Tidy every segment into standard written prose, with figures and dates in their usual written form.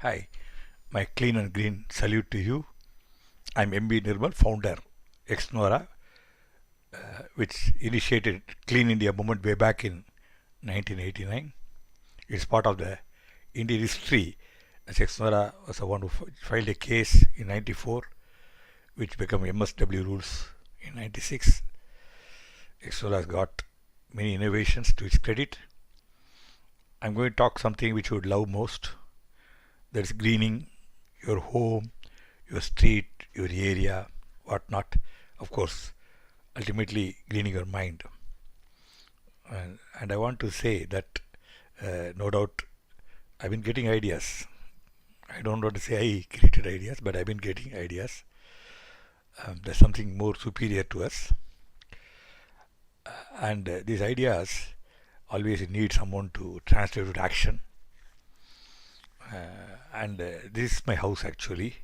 Hi, my clean and green salute to you. I'm MB Nirmal, founder, ex-NORA, which initiated Clean India movement way back in 1989. It's part of the Indian history, as ex-NORA was the one who filed a case in 94, which became MSW rules in 96. Ex-NORA has got many innovations to its credit. I'm going to talk something which you would love most. That's greening your home, your street, your area, whatnot. Of course, ultimately greening your mind. And I want to say that no doubt I've been getting ideas. I don't want to say I created ideas, but I've been getting ideas. There's something more superior to us. And these ideas always need someone to translate it to action. This is my house actually,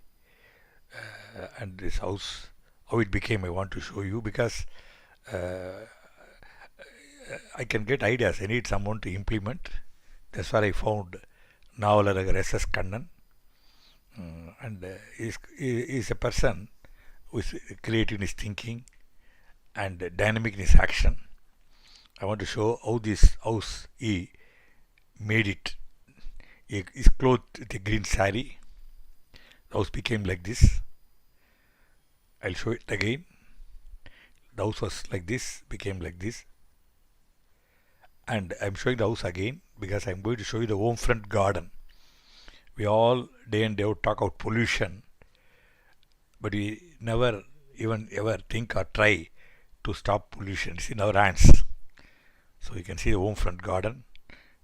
and this house, how it became, I want to show you, because I can get ideas. I need someone to implement. That's where I found Navalagar S.S. Kannan, and he's a person who is creative in his thinking and dynamic in his action. I want to show how this house he made it. He is clothed with a green sari. The house became like this. I'll show it again. The house was like this, became like this. And I'm showing the house again because I'm going to show you the home front garden. We all day and day out talk about pollution, but we never even ever think or try to stop pollution. It's in our hands. So you can see the home front garden.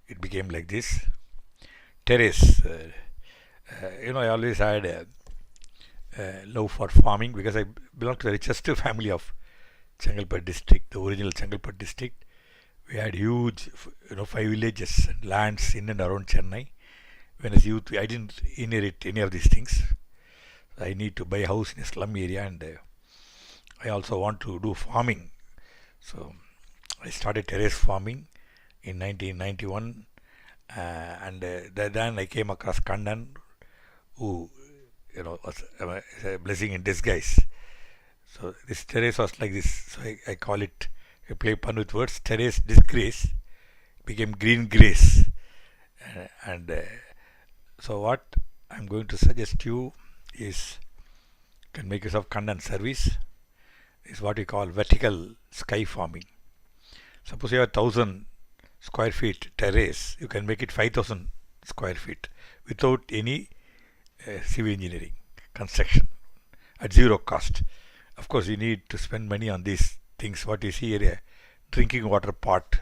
It became like this. Terrace. I always had a love for farming because I belong to the richest family of Chengalpet district, the original Chengalpet district. We had huge, 5 villages and lands in and around Chennai. When I was youth, I didn't inherit any of these things. I need to buy a house in a slum area, and I also want to do farming. So I started terrace farming in 1991. Then I came across Kannan, who was a blessing in disguise. So this terrace was like this. So I call it, I play pun with words. Terrace disgrace became green grace. So what I'm going to suggest you is, you can make use of Kannan service. Is what we call vertical sky farming. Suppose you have 1,000 square feet terrace, you can make it 5,000 square feet without any civil engineering construction at zero cost. Of course, you need to spend money on these things. What you see here, a drinking water pot,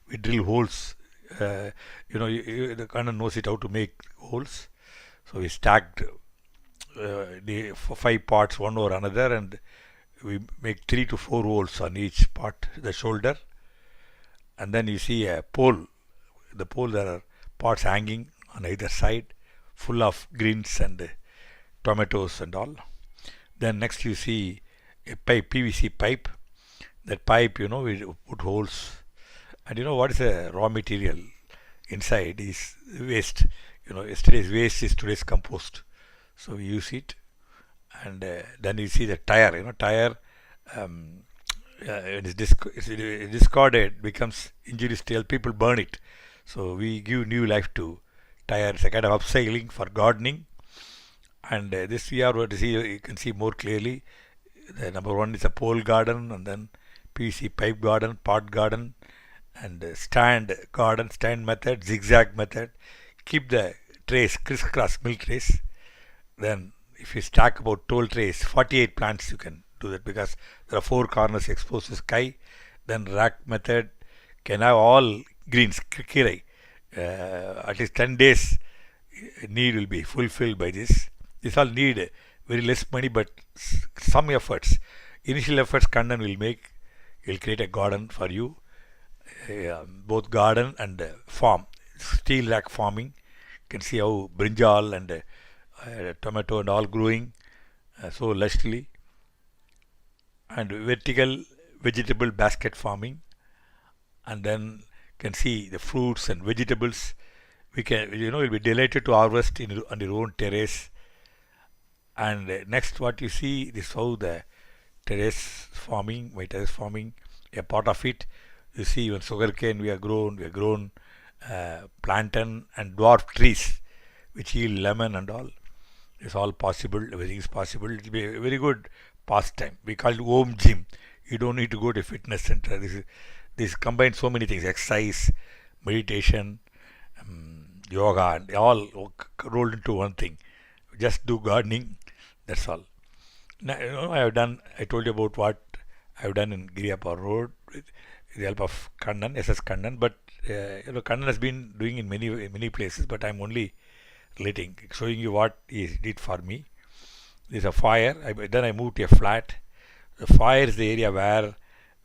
we drill holes. The Kannan knows it how to make holes. So we stacked the 5 pots one over another, and we make 3 to 4 holes on each pot, the shoulder. And then you see a pole. The pole, there are pots hanging on either side, full of greens and tomatoes and all. Then next you see a pipe, PVC pipe. That pipe, we put holes. And what is a raw material inside is waste. Yesterday's waste is today's compost. So we use it. And then you see the tire. Tire, it is discarded, becomes injurious to health. People burn it. So we give new life to tire. It's a kind of upcycling for gardening. And this we are going to see, you can see more clearly. The number one is a pole garden, and then PVC pipe garden, pot garden, and stand garden, stand method, zigzag method. Keep the trays, crisscross milk trays. Then if you stack about 12 trays, 48 plants you can do that, because there are 4 corners exposed to sky. Then rack method can have all greens, kirai. At least 10 days need will be fulfilled by this. This all need very less money, but some efforts. Initial efforts Kandan will make. He'll create a garden for you, both garden and farm. Steel rack farming. You can see how brinjal and tomato and all growing so lushly. And vertical vegetable basket farming. And then can see the fruits and vegetables. We can, you'll be delighted to harvest on your own terrace. And next, what you see, this how the terrace farming, my terrace farming, a part of it. You see, even sugarcane we have grown plantain and dwarf trees, which yield lemon and all. It's all possible. Everything is possible. It will be a very good pastime. We call it home gym. You don't need to go to a fitness center. This combines so many things: exercise, meditation, yoga, and all rolled into one thing. Just do gardening. That's all. Now, I told you about what I've done in Giriyappa Road with the help of Kannan, SS Kannan. But Kannan has been doing in many places. But I'm only showing you what he did for me. There's a fire. Then I moved to a flat. The fire is the area where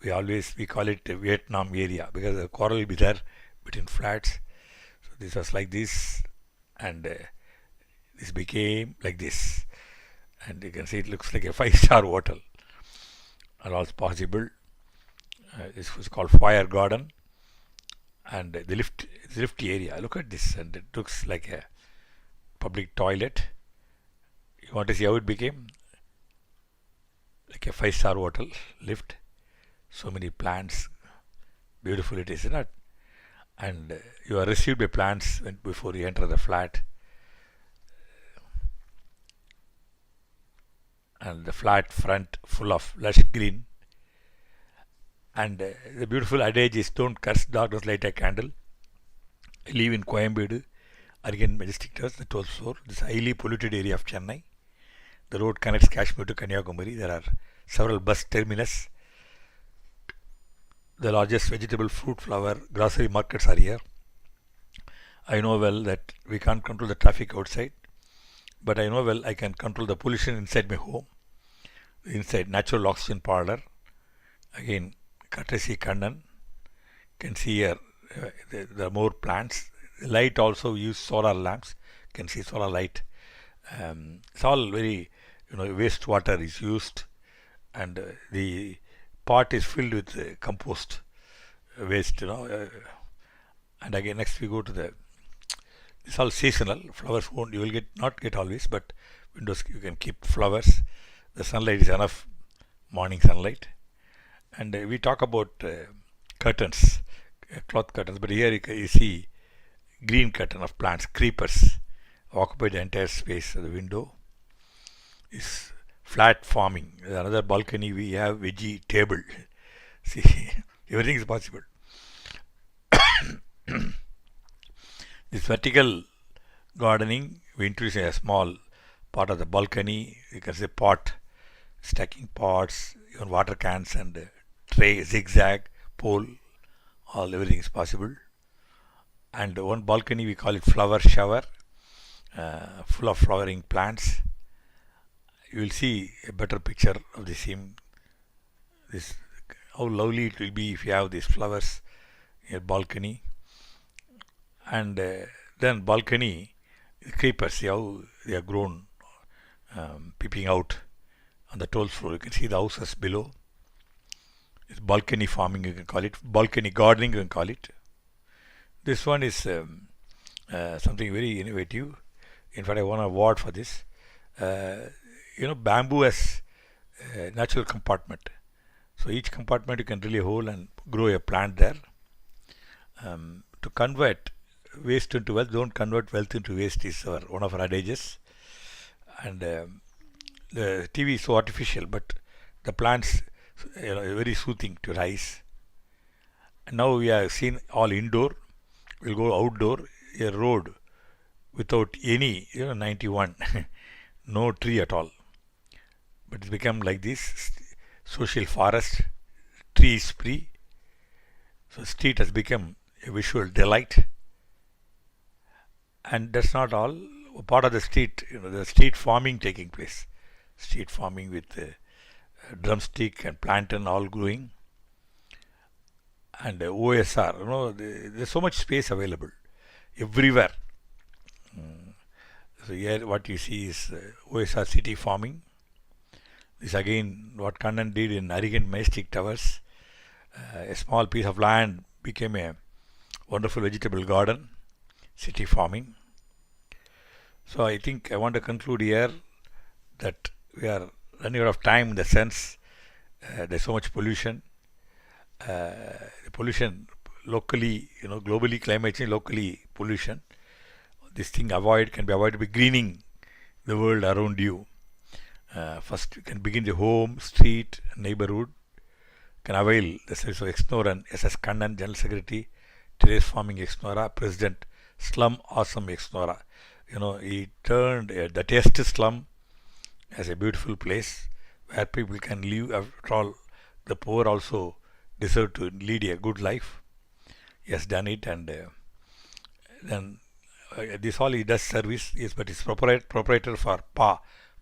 we call it the Vietnam area, because the quarrel will be there between flats. So this was like this, and this became like this. And you can see it looks like a 5-star hotel. And all possible. This was called fire garden. And the lifty area. Look at this, and it looks like a public toilet. You want to see how it became? Like a 5-star hotel lift. So many plants. Beautiful it is, isn't it? And you are received by plants before you enter the flat. And the flat front full of lush green. And the beautiful adage is, don't curse darkness, light a candle. I live in Coimbatore, Again Majestic Terrace, the 12th floor. This highly polluted area of Chennai. The road connects Kashmir to Kanyakumari. There are several bus terminus. The largest vegetable, fruit, flower, grocery markets are here. I know well that we can't control the traffic outside, but I know well I can control the pollution inside my home. Inside, natural oxygen parlor. Again, courtesy Kandan. Can see here there are more plants. The light also use solar lamps. Can see solar light. It's all very, wastewater is used, and the pot is filled with compost waste. And again, next we go to the. It's all seasonal. Flowers you will not get always, but windows you can keep flowers. The sunlight is enough, morning sunlight. And we talk about curtains, cloth curtains, but here you see green curtain of plants, creepers, occupy the entire space of the window. Is flat farming. Another balcony we have veggie table. See, everything is possible. This vertical gardening, we introduce a small part of the balcony. You can say pot, stacking pots, even water cans and tray, zigzag, pole, everything is possible. And one balcony we call it flower shower, full of flowering plants. You will see a better picture of the scene. This how lovely it will be if you have these flowers in your balcony. And then balcony creepers, see how they are grown, peeping out on the 12th floor. You can see the houses below. It's balcony farming, you can call it. Balcony gardening, you can call it. This one is something very innovative. In fact, I won an award for this. Bamboo has a natural compartment. So each compartment you can drill a hole and grow a plant there. To convert waste into wealth, don't convert wealth into waste is one of our adages. And the TV is so artificial, but the plants very soothing to rise. And now we have seen all indoor. We'll go outdoor, a road without any 91, no tree at all. But it's become like this social forest, trees free. So street has become a visual delight. And that's not all. Part of the street, the street farming taking place. Street farming with drumstick and plantain all growing. And OSR, there's so much space available everywhere. So here what you see is OSR city farming. This again what Kannan did in Arrogant Majestic Towers. A small piece of land became a wonderful vegetable garden, city farming. So I think I want to conclude here that we are running out of time in the sense there's so much pollution. Pollution locally, globally climate change, locally pollution. This thing can be avoided by greening the world around you. First, you can begin the home, street, neighborhood. Can avail the service of Exnor and SS Kannan, General Secretary, Terrace Farming Exnora, President, Slum Awesome Exnora. He turned the test slum as a beautiful place where people can live. After all, the poor also deserve to lead a good life. He has done it, and then this all he does service is, but he's proprietor for Paa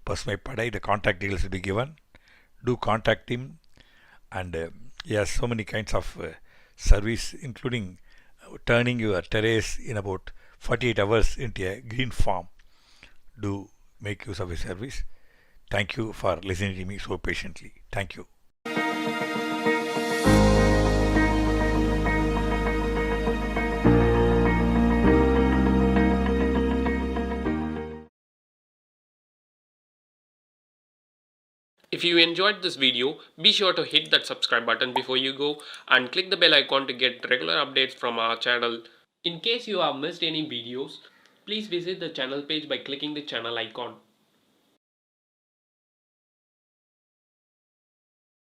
Englih. The contact details will be given. Do contact him, and he has so many kinds of service, including turning your terrace in about 48 hours into a green farm. Do make use of his service. Thank you for listening to me so patiently. Thank you. If you enjoyed this video, be sure to hit that subscribe button before you go and click the bell icon to get regular updates from our channel. In case you have missed any videos, please visit the channel page by clicking the channel icon.